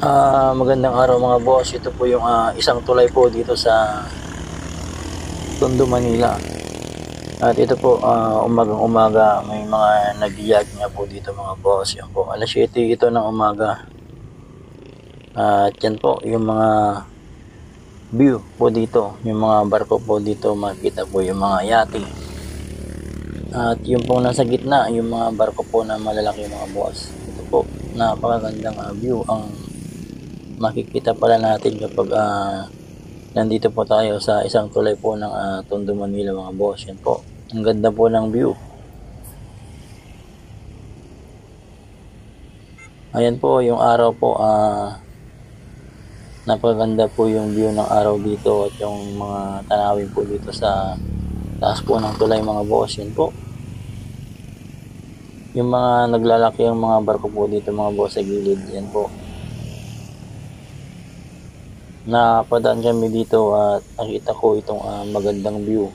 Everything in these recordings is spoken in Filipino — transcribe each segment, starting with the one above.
Magandang araw mga boss. Ito po yung isang tulay po dito sa Tondo, Manila. At ito po, umagang-umaga may mga nag-jog nga po dito mga boss. Yan po, alas 7 ito ng umaga. At yan po, yung mga view po dito, yung mga barko po dito, makita po yung mga yate. At yung po nasa gitna, yung mga barko po na malalaki mga boss. Ito po, napakagandang view ang makikita pala natin kapag nandito po tayo sa isang tulay po ng Tondo, Manila mga boss. Yan po, ang ganda po ng view. Ayan po yung araw po, napakaganda po yung view ng araw dito at yung mga tanawin po dito sa taas po ng tulay mga boss. Yan po, yung mga naglalaki ang mga barko po dito mga boss sa gilid. Yan po, napadaan kami dito at nakita ko itong magandang view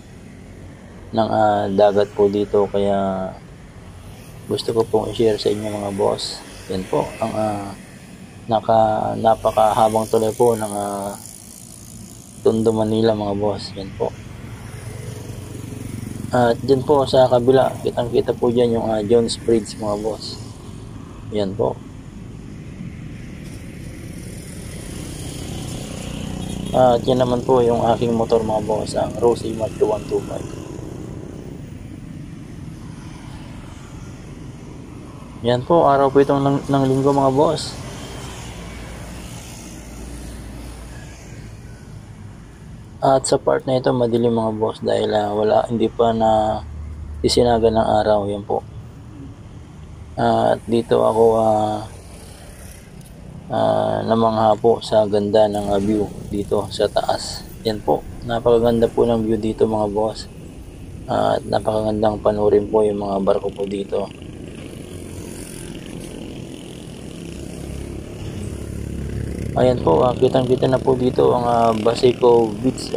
ng dagat po dito, kaya gusto ko pong i-share sa inyo mga boss. Yan po ang napakahabang tulay po ng Tondo, Manila mga boss. Yan po, at dyan po sa kabila, kitang kita po dyan yung Jones Bridge mga boss. Yan po, at yan naman po yung aking motor mga boss, ang Rossi Mark 125. Yan po, araw po itong ng linggo mga boss. At sa part na ito madilim mga boss dahil hindi pa na isinaga ng araw. Yan po, at dito ako namangha po sa ganda ng view dito sa taas. Yan po, napakaganda po ng view dito mga boss, at napakagandang panurin po yung mga barko po dito. Ayan po, kitang-kita na po dito ang Baseco Beach,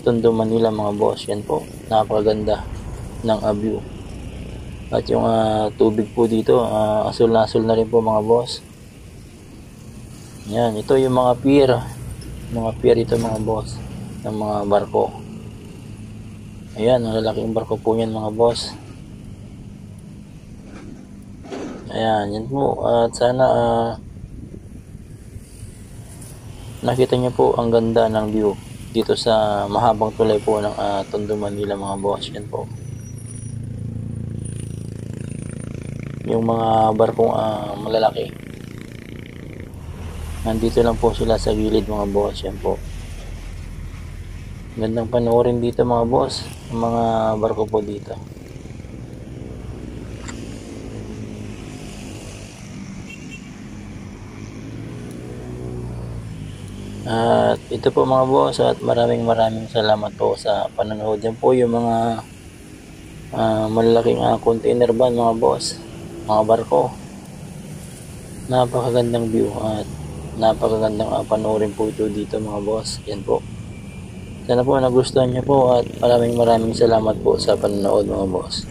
Tondo, Manila mga boss. Yan po, napakaganda ng view. At yung tubig po dito, asul na asul na rin po mga boss. Yan, ito yung mga pier. Mga pier ito mga boss, ng mga barko. Ayan, ang lalaking barko po yan mga boss. Ayan, yan po. At sana nakita niyo po ang ganda ng view dito sa mahabang tulay po ng Tondo, Manila mga boss. Yan po, yung mga barkong malalaki, nandito lang po sila sa gilid mga boss. Yan po, gandang panoorin dito mga boss, ang mga barko po dito. At ito po mga boss, at maraming salamat po sa panonood. Yan po yung mga malalaking container van mga boss, mga barko. Napakagandang view at napakagandang panoorin po ito dito mga boss. Yan po, sana po nagustuhan nyo po, at maraming salamat po sa panonood mga boss.